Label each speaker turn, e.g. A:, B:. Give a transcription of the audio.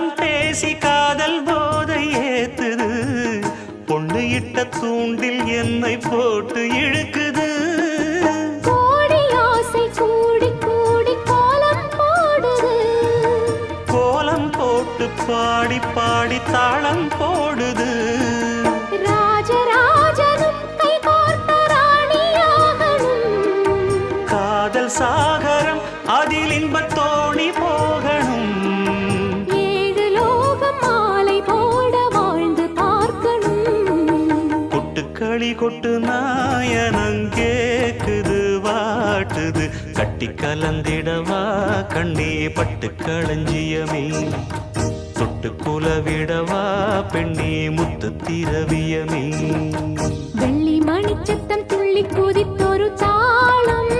A: காலம் பேசி காதல் போதை ஏத்துது பொண்ணு இட்ட தூண்டில் என்னை போட்டு இழுக்குது
B: கோடி ஆசை கூடி கூடி கோலம் போடுது
A: கோலம் போட்டு பாடி பாடி தாளம் போடுது
B: ராஜராஜனும் கை கோர்த்த ராணியாகணும்
A: காதல் சாகரம் அதில் இன்பத் தோணி போகணும்
B: ஏழு லோகம் மாலை போட வாழ்ந்து பார்க்கணும்
A: கொட்டுக்களி கொட்டு நாயனங் கேக்குது வாட்டுது கட்டி கலந்திடவா கண்ணே பட்டு களஞ்சியமே தொட்டு குலவிடவா பெண்ணே முத்து திரவியமே
B: வெள்ளி மணிச்சத்தம் துள்ளி குதித்தொரு தாளம்